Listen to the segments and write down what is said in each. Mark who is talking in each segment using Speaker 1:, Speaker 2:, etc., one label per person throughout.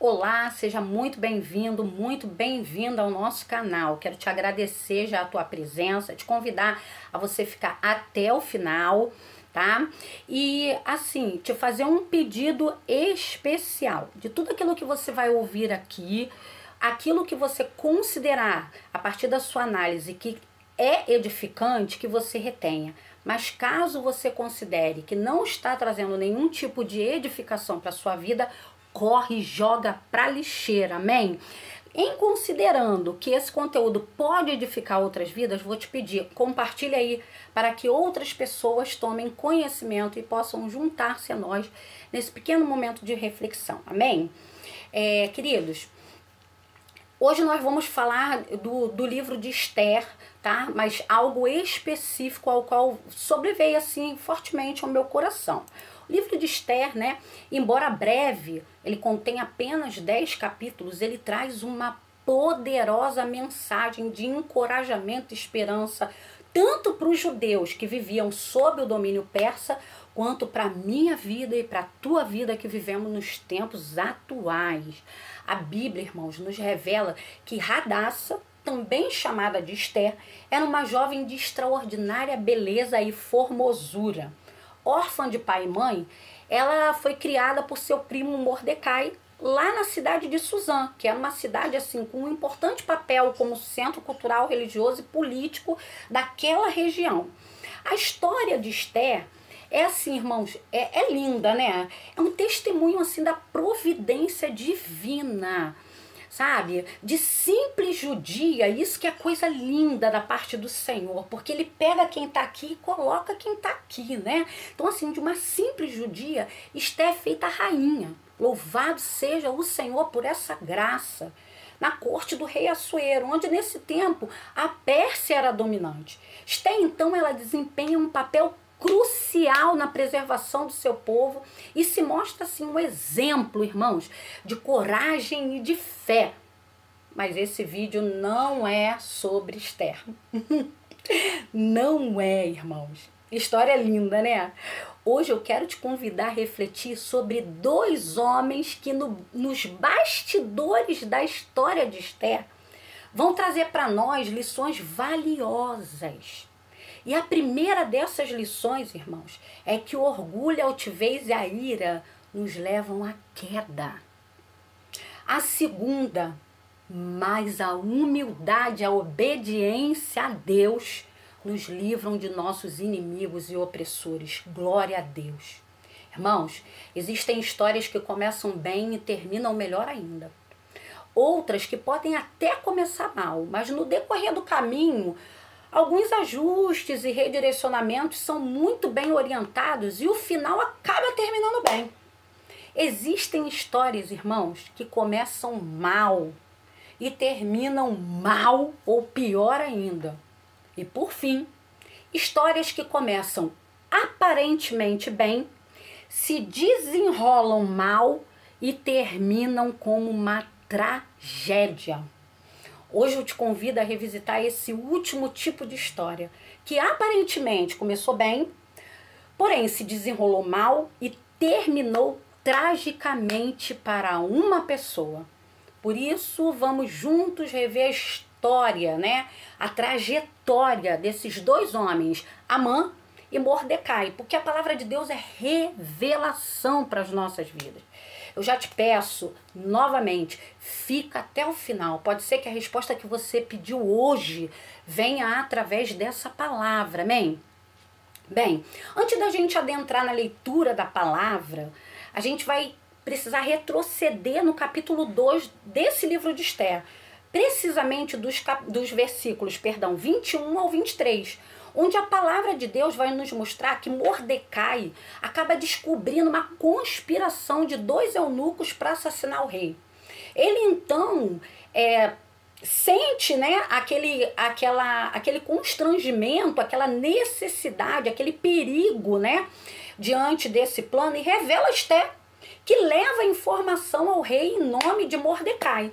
Speaker 1: Olá, seja muito bem-vindo, muito bem-vinda ao nosso canal. Quero te agradecer já a tua presença, te convidar a você ficar até o final, tá? E assim, te fazer um pedido especial de tudo aquilo que você vai ouvir aqui, aquilo que você considerar a partir da sua análise que é edificante, que você retenha. Mas caso você considere que não está trazendo nenhum tipo de edificação para sua vida, corre e joga pra lixeira, amém? Em considerando que esse conteúdo pode edificar outras vidas, vou te pedir, compartilhe aí para que outras pessoas tomem conhecimento e possam juntar-se a nós nesse pequeno momento de reflexão, amém? Queridos, hoje nós vamos falar do livro de Esther, tá? Mas algo específico ao qual sobreveio assim fortemente ao meu coração. O livro de Esther, né, embora breve, ele contém apenas 10 capítulos, ele traz uma poderosa mensagem de encorajamento e esperança, tanto para os judeus que viviam sob o domínio persa, quanto para a minha vida e para a tua vida que vivemos nos tempos atuais. A Bíblia, irmãos, nos revela que Radassa, também chamada de Esther, era uma jovem de extraordinária beleza e formosura. Órfã de pai e mãe, ela foi criada por seu primo Mordecai lá na cidade de Suzã, que era uma cidade assim com um importante papel como centro cultural, religioso e político daquela região. A história de Esther é assim, irmãos, é linda, né? É um testemunho assim da providência divina, sabe? De simples judia, isso que é coisa linda da parte do Senhor, porque ele pega quem tá aqui e coloca quem tá aqui, né? Então assim, de uma simples judia, Esther é feita rainha. Louvado seja o Senhor por essa graça. Na corte do rei Assuero, onde nesse tempo a Pérsia era dominante. Esther, então, ela desempenha um papel crucial na preservação do seu povo e se mostra assim um exemplo, irmãos, de coragem e de fé. Mas esse vídeo não é sobre Esther. Não é, irmãos. História linda, né? Hoje eu quero te convidar a refletir sobre dois homens que nos bastidores da história de Esther vão trazer para nós lições valiosas. E a primeira dessas lições, irmãos, é que o orgulho, a altivez e a ira nos levam à queda. A segunda, mas a humildade, a obediência a Deus nos livram de nossos inimigos e opressores. Glória a Deus. Irmãos, existem histórias que começam bem e terminam melhor ainda. Outras que podem até começar mal, mas no decorrer do caminho, alguns ajustes e redirecionamentos são muito bem orientados e o final acaba terminando bem. Existem histórias, irmãos, que começam mal e terminam mal ou pior ainda. E por fim, histórias que começam aparentemente bem, se desenrolam mal e terminam como uma tragédia. Hoje eu te convido a revisitar esse último tipo de história, que aparentemente começou bem, porém se desenrolou mal e terminou tragicamente para uma pessoa. Por isso, vamos juntos rever a história, né? A trajetória desses dois homens, Amã e Mordecai, porque a palavra de Deus é revelação para as nossas vidas. Eu já te peço, novamente, fica até o final. Pode ser que a resposta que você pediu hoje venha através dessa palavra, amém? Bem, antes da gente adentrar na leitura da palavra, a gente vai precisar retroceder no capítulo 2 desse livro de Esther, precisamente dos versículos, 21 ao 23, onde a palavra de Deus vai nos mostrar que Mordecai acaba descobrindo uma conspiração de dois eunucos para assassinar o rei. Ele então sente, né, aquele constrangimento, aquela necessidade, aquele perigo, né, diante desse plano e revela a Esther, que leva a informação ao rei em nome de Mordecai.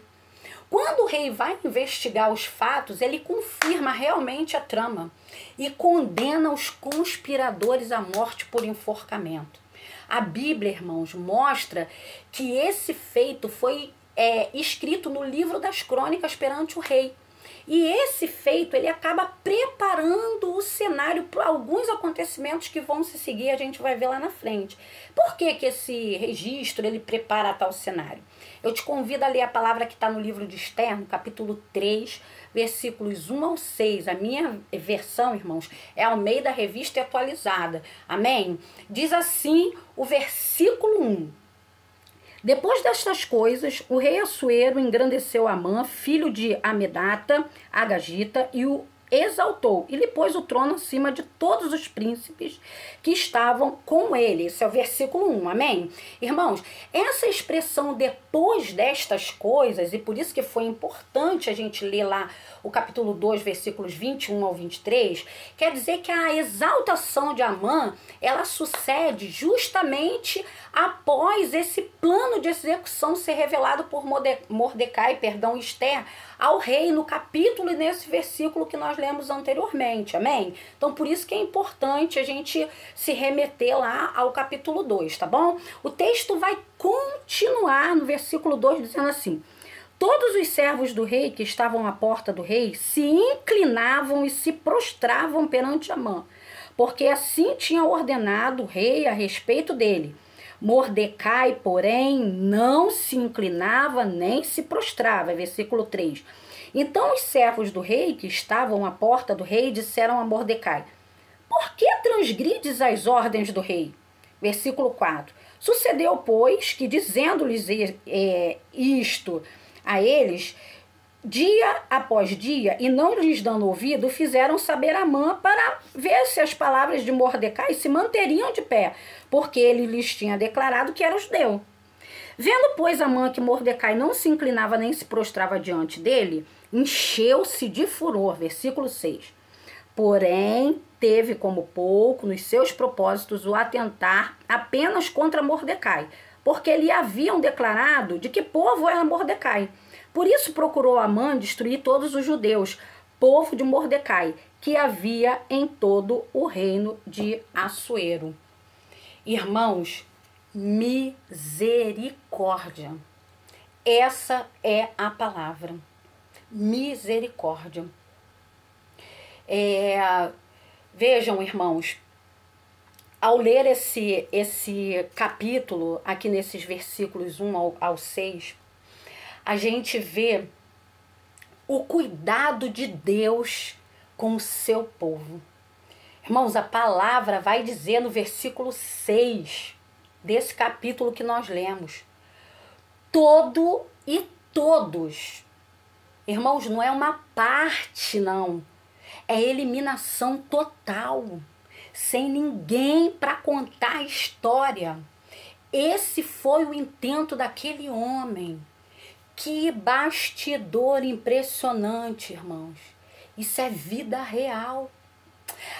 Speaker 1: Quando o rei vai investigar os fatos, ele confirma realmente a trama e condena os conspiradores à morte por enforcamento. A Bíblia, irmãos, mostra que esse feito foi escrito no livro das crônicas perante o rei. E esse feito, ele acaba preparando o cenário para alguns acontecimentos que vão se seguir, a gente vai ver lá na frente. Por que que esse registro, ele prepara tal cenário? Eu te convido a ler a palavra que está no livro de Esther, no capítulo 3, versículos 1 ao 6. A minha versão, irmãos, é Almeida Revista e Atualizada. Amém? Diz assim o versículo 1. Depois destas coisas, o rei Assuero engrandeceu Amã, filho de Amedata, Agagita, e o exaltou, e lhe pôs o trono acima de todos os príncipes que estavam com ele. Esse é o versículo 1, amém? Irmãos, essa expressão depois destas coisas, e por isso que foi importante a gente ler lá o capítulo 2, versículos 21 ao 23, quer dizer que a exaltação de Amã, ela sucede justamente após esse plano de execução ser revelado por Mordecai, Esther, ao rei no capítulo e nesse versículo que nós lemos anteriormente, amém? Então, por isso que é importante a gente se remeter lá ao capítulo 2, tá bom? O texto vai continuar no versículo 2 dizendo assim: todos os servos do rei que estavam à porta do rei se inclinavam e se prostravam perante Amã, porque assim tinha ordenado o rei a respeito dele. Mordecai, porém, não se inclinava nem se prostrava. Versículo 3. Então os servos do rei que estavam à porta do rei disseram a Mordecai: por que transgrides as ordens do rei? Versículo 4. Sucedeu, pois, que dizendo-lhes isto a eles, dia após dia, e não lhes dando ouvido, fizeram saber a Amã para ver se as palavras de Mordecai se manteriam de pé, porque ele lhes tinha declarado que era judeu. Vendo, pois, Amã que Mordecai não se inclinava nem se prostrava diante dele, encheu-se de furor. Versículo 6. Porém, teve como pouco nos seus propósitos o atentar apenas contra Mordecai, porque lhe haviam declarado de que povo era Mordecai. Por isso procurou Amã destruir todos os judeus, povo de Mordecai, que havia em todo o reino de Assuero. Irmãos, misericórdia. Essa é a palavra. Misericórdia. Vejam, irmãos, ao ler esse capítulo, aqui nesses versículos 1 ao 6, a gente vê o cuidado de Deus com o seu povo. Irmãos, a palavra vai dizer no versículo 6 desse capítulo que nós lemos: todo e todos. Irmãos, não é uma parte, não. É eliminação total, sem ninguém para contar a história. Esse foi o intento daquele homem. Que bastidor impressionante, irmãos. Isso é vida real.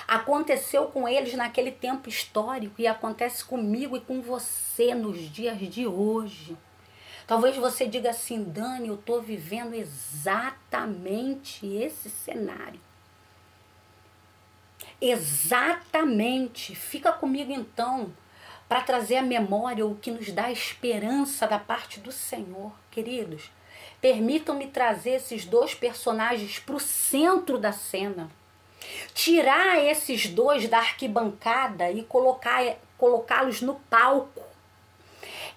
Speaker 1: Aconteceu com eles naquele tempo histórico e acontece comigo e com você nos dias de hoje. Talvez você diga assim: Dani, eu estou vivendo exatamente esse cenário. Exatamente. Fica comigo então, para trazer à memória o que nos dá esperança da parte do Senhor. Queridos, permitam-me trazer esses dois personagens para o centro da cena. Tirar esses dois da arquibancada e colocá-los no palco.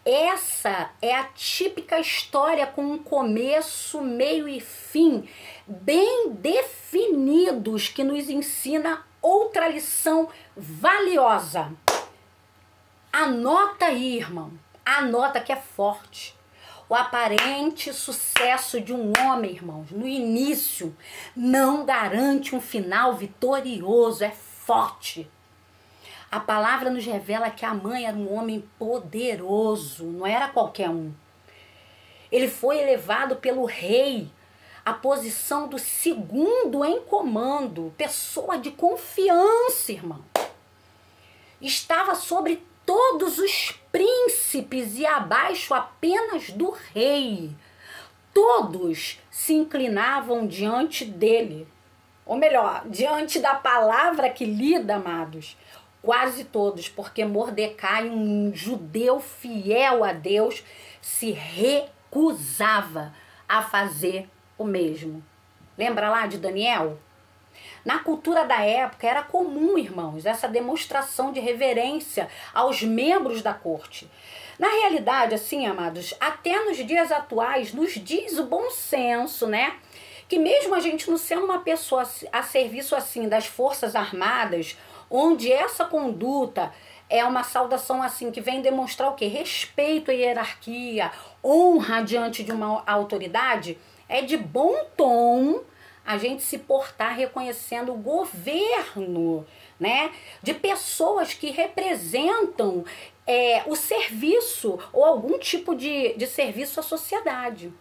Speaker 1: Essa é a típica história com um começo, meio e fim bem definidos, que nos ensina outra lição valiosa. Anota aí, irmão. Anota que é forte. O aparente sucesso de um homem, irmãos, no início, não garante um final vitorioso. É forte. A palavra nos revela que Amã era um homem poderoso, não era qualquer um. Ele foi elevado pelo rei à posição do segundo em comando, pessoa de confiança, irmão. Estava sobre todos os príncipes e abaixo apenas do rei. Todos se inclinavam diante dele. Ou melhor, diante da palavra que lida, amados. Quase todos, porque Mordecai, um judeu fiel a Deus, se recusava recusava a fazer o mesmo. Lembra lá de Daniel? Na cultura da época era comum, irmãos, essa demonstração de reverência aos membros da corte. Na realidade, assim, amados, até nos dias atuais nos diz o bom senso, né? Que mesmo a gente não sendo uma pessoa a serviço, assim, das Forças Armadas, onde essa conduta é uma saudação, assim, que vem demonstrar o quê? Respeito à hierarquia, honra diante de uma autoridade, é de bom tom a gente se portar reconhecendo o governo, né, de pessoas que representam o serviço ou algum tipo de serviço à sociedade.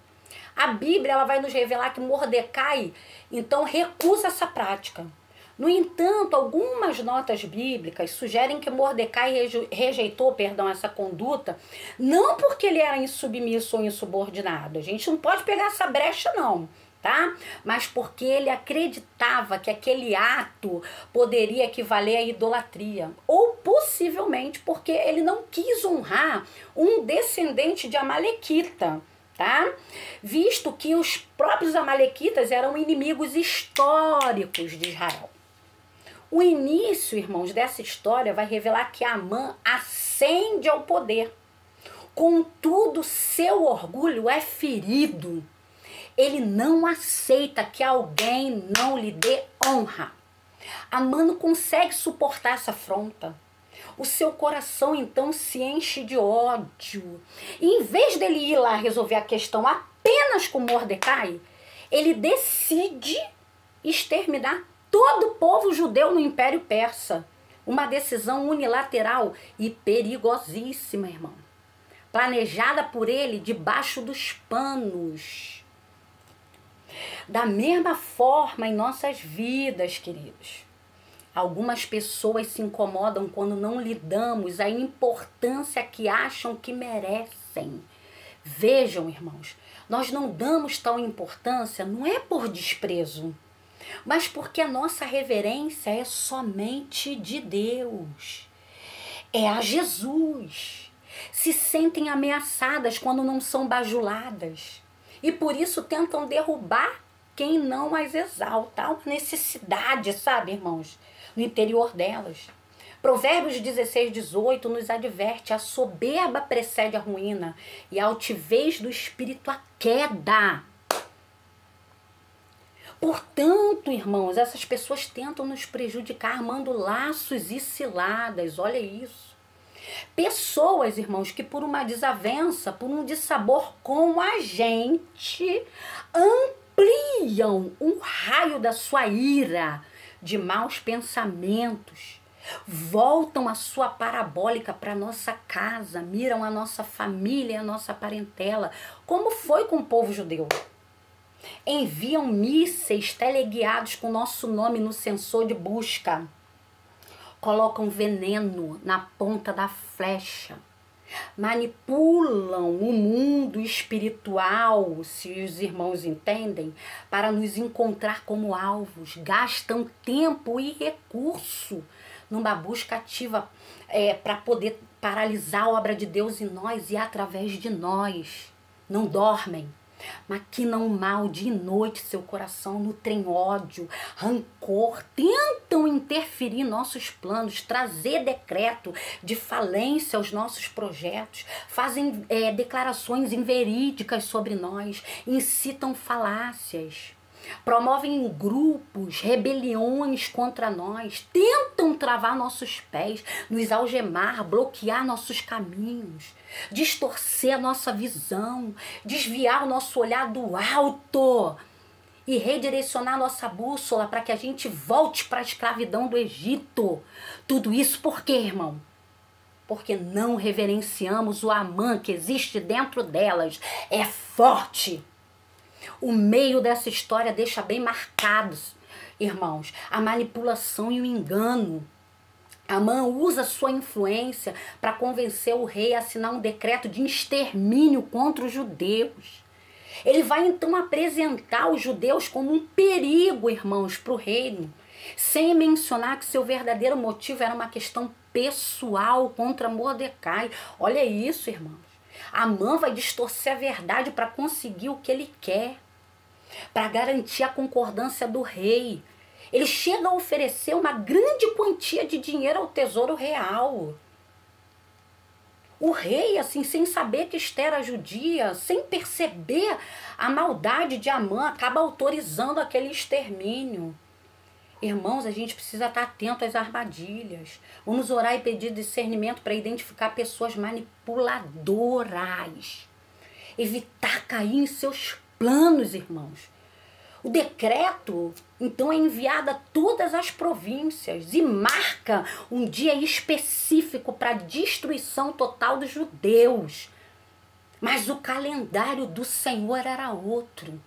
Speaker 1: A Bíblia ela vai nos revelar que Mordecai, então, recusa essa prática. No entanto, algumas notas bíblicas sugerem que Mordecai rejeitou, essa conduta, não porque ele era insubmisso ou insubordinado. A gente não pode pegar essa brecha, não. Tá? Mas porque ele acreditava que aquele ato poderia equivaler à idolatria. Ou possivelmente porque ele não quis honrar um descendente de Amalequita, tá? Visto que os próprios Amalequitas eram inimigos históricos de Israel. O início, irmãos, dessa história vai revelar que Amã ascende ao poder. Contudo, seu orgulho é ferido. Ele não aceita que alguém não lhe dê honra. Amã não consegue suportar essa afronta. O seu coração então se enche de ódio. E em vez dele ir lá resolver a questão apenas com Mordecai, ele decide exterminar todo o povo judeu no Império Persa. Uma decisão unilateral e perigosíssima, irmão. Planejada por ele debaixo dos panos. Da mesma forma em nossas vidas, queridos. Algumas pessoas se incomodam quando não lhe damos a importância que acham que merecem. Vejam, irmãos, nós não damos tal importância não é por desprezo, mas porque a nossa reverência é somente de Deus. É a Jesus. Se sentem ameaçadas quando não são bajuladas. E por isso tentam derrubar quem não as exalta. Há uma necessidade, sabe, irmãos, no interior delas. Provérbios 16:18 nos adverte: a soberba precede a ruína e a altivez do espírito a queda. Portanto, irmãos, essas pessoas tentam nos prejudicar armando laços e ciladas. Olha isso. Pessoas, irmãos, que por uma desavença, por um dissabor com a gente, ampliam o raio da sua ira de maus pensamentos, voltam a sua parabólica para a nossa casa, miram a nossa família e a nossa parentela, como foi com o povo judeu. Enviam mísseis teleguiados com nosso nome no sensor de busca. Colocam veneno na ponta da flecha, manipulam o mundo espiritual, se os irmãos entendem, para nos encontrar como alvos, gastam tempo e recurso numa busca ativa para poder paralisar a obra de Deus em nós e através de nós. Não dormem. Maquinam o mal dia e noite, seu coração nutrem ódio, rancor, tentam interferir em nossos planos, trazer decreto de falência aos nossos projetos, fazem declarações inverídicas sobre nós, incitam falácias, promovem grupos, rebeliões contra nós, tentam travar nossos pés, nos algemar, bloquear nossos caminhos, distorcer a nossa visão, desviar o nosso olhar do alto e redirecionar nossa bússola para que a gente volte para a escravidão do Egito. Tudo isso por quê, irmão? Porque não reverenciamos o Amã que existe dentro delas. É forte. O meio dessa história deixa bem marcados, irmãos, a manipulação e o engano. Amã usa sua influência para convencer o rei a assinar um decreto de extermínio contra os judeus. Ele vai então apresentar os judeus como um perigo, irmãos, para o reino, sem mencionar que seu verdadeiro motivo era uma questão pessoal contra Mordecai. Olha isso, irmãos. Amã vai distorcer a verdade para conseguir o que ele quer, para garantir a concordância do rei. Ele chega a oferecer uma grande quantia de dinheiro ao tesouro real. O rei, assim, sem saber que Esther era judia, sem perceber a maldade de Amã, acaba autorizando aquele extermínio. Irmãos, a gente precisa estar atento às armadilhas. Vamos orar e pedir discernimento para identificar pessoas manipuladoras. Evitar cair em seus planos, irmãos. O decreto, então, é enviado a todas as províncias e marca um dia específico para a destruição total dos judeus. Mas o calendário do Senhor era outro.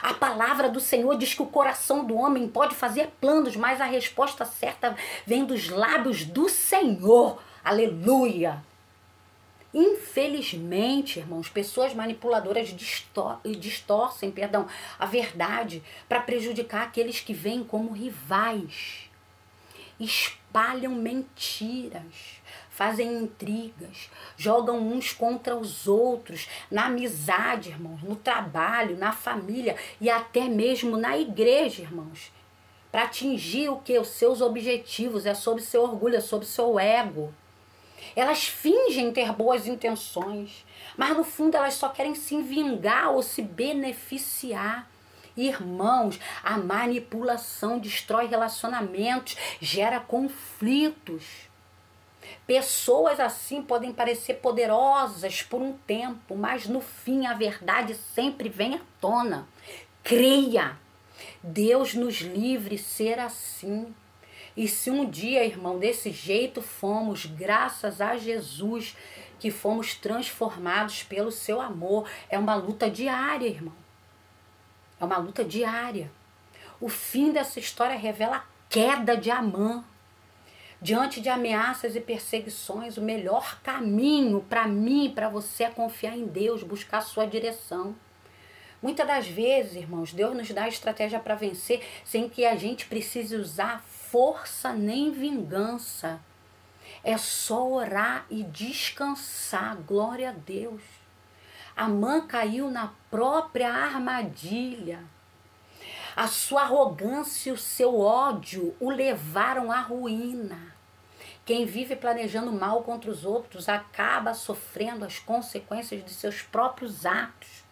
Speaker 1: A palavra do Senhor diz que o coração do homem pode fazer planos, mas a resposta certa vem dos lábios do Senhor. Aleluia! Infelizmente, irmãos, pessoas manipuladoras distorcem, a verdade para prejudicar aqueles que vêm como rivais. Espalham mentiras, fazem intrigas, jogam uns contra os outros, na amizade, irmãos, no trabalho, na família e até mesmo na igreja, irmãos. Para atingir o que? Os seus objetivos, é sobre seu orgulho, é sobre seu ego. Elas fingem ter boas intenções, mas no fundo elas só querem se vingar ou se beneficiar. Irmãos, a manipulação destrói relacionamentos, gera conflitos. Pessoas assim podem parecer poderosas por um tempo, mas no fim a verdade sempre vem à tona. Creia! Deus nos livre ser assim. E se um dia, irmão, desse jeito fomos, graças a Jesus, que fomos transformados pelo seu amor, é uma luta diária, irmão. É uma luta diária. O fim dessa história revela a queda de Amã. Diante de ameaças e perseguições, o melhor caminho para mim e para você é confiar em Deus, buscar a sua direção. Muitas das vezes, irmãos, Deus nos dá a estratégia para vencer sem que a gente precise usar força nem vingança. É só orar e descansar. Glória a Deus. Amã caiu na própria armadilha. A sua arrogância e o seu ódio o levaram à ruína. Quem vive planejando mal contra os outros acaba sofrendo as consequências de seus próprios atos.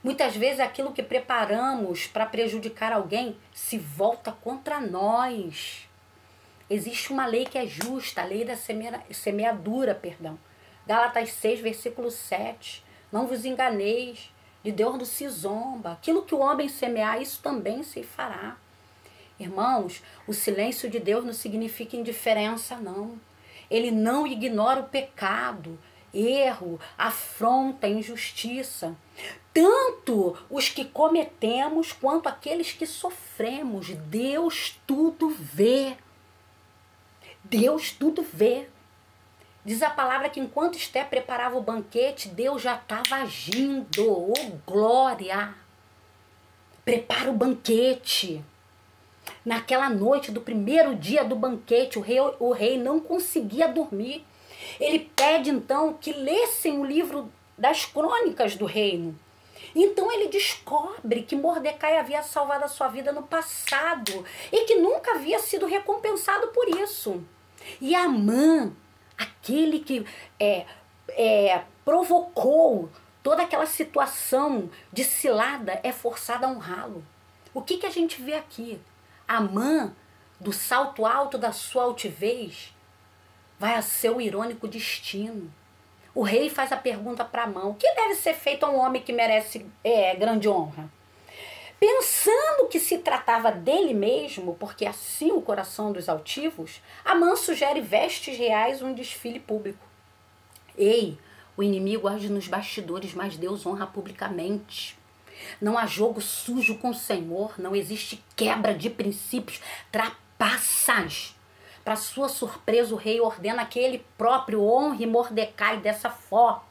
Speaker 1: Muitas vezes aquilo que preparamos para prejudicar alguém se volta contra nós. Existe uma lei que é justa, a lei da semeadura, perdão. Gálatas 6, versículo 7. Não vos enganeis, de Deus não se zomba. Aquilo que o homem semear, isso também se fará. Irmãos, o silêncio de Deus não significa indiferença, não. Ele não ignora o pecado, erro, afronta, injustiça. Tanto os que cometemos quanto aqueles que sofremos. Deus tudo vê. Deus tudo vê. Diz a palavra que enquanto Esther preparava o banquete, Deus já estava agindo. Oh, glória! Prepara o banquete. Naquela noite do primeiro dia do banquete, o rei não conseguia dormir. Ele pede então que lessem o livro das crônicas do reino. Então ele descobre que Mordecai havia salvado a sua vida no passado e que nunca havia sido recompensado por isso. E Amã, aquele que provocou toda aquela situação de cilada, é forçado a honrá-lo. O que a gente vê aqui? Amã, do salto alto da sua altivez, vai a seu irônico destino. O rei faz a pergunta para Amã: o que deve ser feito a um homem que merece grande honra? Pensando que se tratava dele mesmo, porque assim o coração dos altivos, Amã sugere vestes reais, um desfile público. Ei, o inimigo age nos bastidores, mas Deus honra publicamente. Não há jogo sujo com o Senhor, não existe quebra de princípios, trapaças. Para sua surpresa, o rei ordena que ele próprio honre Mordecai dessa forma.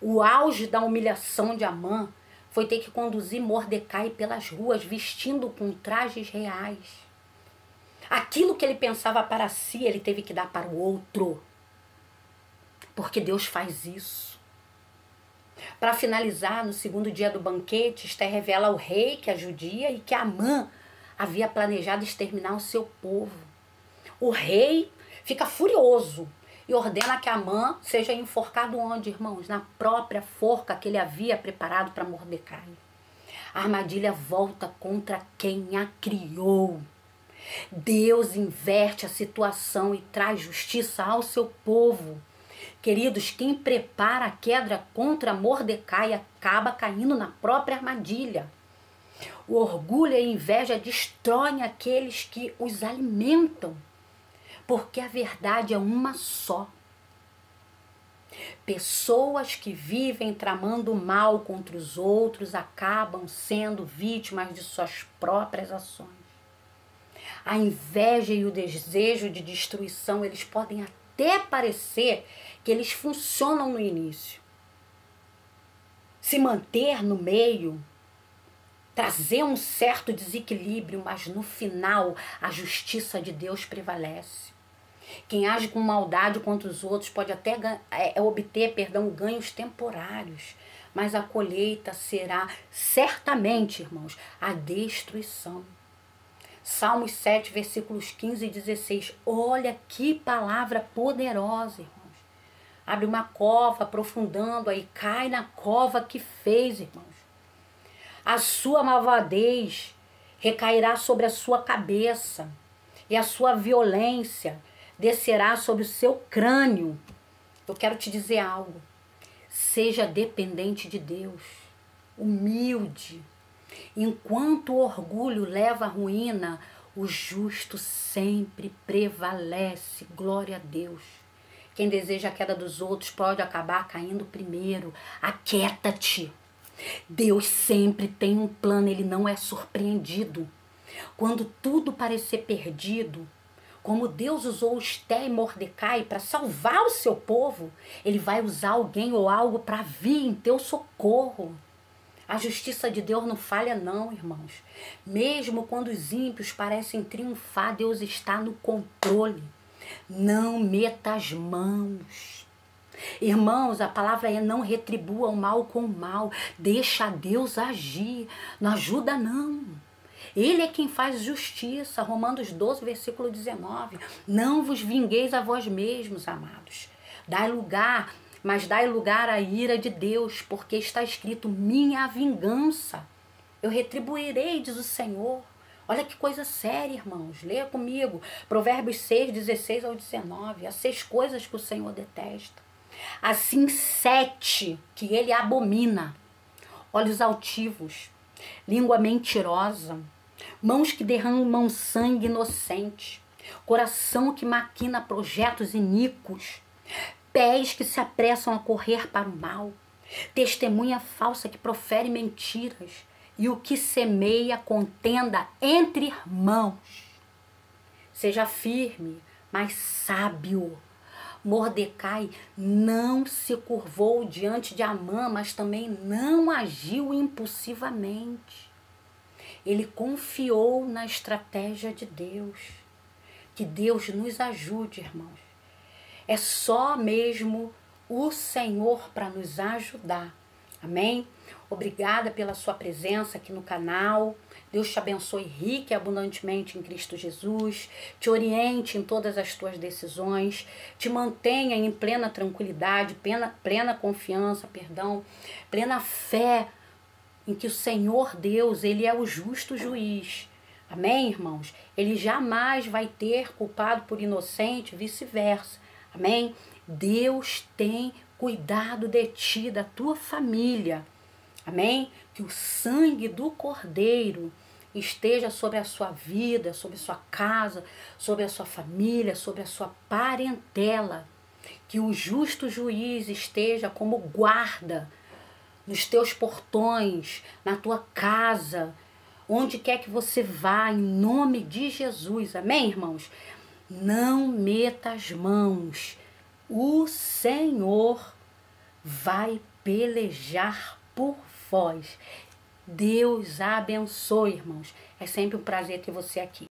Speaker 1: O auge da humilhação de Amã foi ter que conduzir Mordecai pelas ruas vestindo com trajes reais. Aquilo que ele pensava para si, ele teve que dar para o outro. Porque Deus faz isso. Para finalizar, no segundo dia do banquete, Esther revela ao rei que é judia e que Amã havia planejado exterminar o seu povo. O rei fica furioso e ordena que Amã seja enforcado onde, irmãos? Na própria forca que ele havia preparado para Mordecai. A armadilha volta contra quem a criou. Deus inverte a situação e traz justiça ao seu povo. Queridos, quem prepara a queda contra Mordecai acaba caindo na própria armadilha. O orgulho e a inveja destroem aqueles que os alimentam, porque a verdade é uma só. Pessoas que vivem tramando mal contra os outros acabam sendo vítimas de suas próprias ações. A inveja e o desejo de destruição, eles podem até parecer que eles funcionam no início. Se manter no meio, trazer um certo desequilíbrio, mas no final a justiça de Deus prevalece. Quem age com maldade contra os outros pode até obter ganhos temporários, mas a colheita será certamente, irmãos, a destruição. Salmos 7, versículos 15 e 16. Olha que palavra poderosa, irmãos. Abre uma cova, aprofundando aí, cai na cova que fez, irmãos. A sua malvadez recairá sobre a sua cabeça e a sua violência descerá sobre o seu crânio. Eu quero te dizer algo. Seja dependente de Deus, humilde. Enquanto o orgulho leva à ruína, o justo sempre prevalece. Glória a Deus. Quem deseja a queda dos outros pode acabar caindo primeiro. Aquieta-te. Deus sempre tem um plano, ele não é surpreendido. Quando tudo parecer perdido, como Deus usou Esther e Mordecai para salvar o seu povo, ele vai usar alguém ou algo para vir em teu socorro. A justiça de Deus não falha não, irmãos. Mesmo quando os ímpios parecem triunfar, Deus está no controle. Não meta as mãos. Irmãos, a palavra é: não retribua o mal com o mal. Deixa Deus agir. Não ajuda não. Ele é quem faz justiça. Romanos 12, versículo 19. Não vos vingueis a vós mesmos, amados. Dai lugar à ira de Deus, porque está escrito: minha vingança eu retribuirei, diz o Senhor. Olha que coisa séria, irmãos. Leia comigo. Provérbios 6, 16 ao 19. As 6 coisas que o Senhor detesta. Assim 7 que ele abomina: olhos altivos, língua mentirosa, mãos que derramam sangue inocente, coração que maquina projetos iníquos, pés que se apressam a correr para o mal, testemunha falsa que profere mentiras, e o que semeia contenda entre irmãos. Seja firme, mas sábio. Mordecai não se curvou diante de Amã, mas também não agiu impulsivamente. Ele confiou na estratégia de Deus. Que Deus nos ajude, irmãos. É só mesmo o Senhor para nos ajudar. Amém? Obrigada pela sua presença aqui no canal. Deus te abençoe rica e abundantemente em Cristo Jesus. Te oriente em todas as tuas decisões. Te mantenha em plena tranquilidade, plena confiança, plena fé em que o Senhor Deus, ele é o justo juiz. Amém, irmãos? Ele jamais vai ter culpado por inocente, vice-versa. Amém? Deus tem cuidado de ti, da tua família. Amém? Que o sangue do Cordeiro esteja sobre a sua vida, sobre a sua casa, sobre a sua família, sobre a sua parentela. Que o justo juiz esteja como guarda nos teus portões, na tua casa, onde quer que você vá, em nome de Jesus. Amém, irmãos? Não meta as mãos. O Senhor vai pelejar por vós. Deus abençoe, irmãos. É sempre um prazer ter você aqui.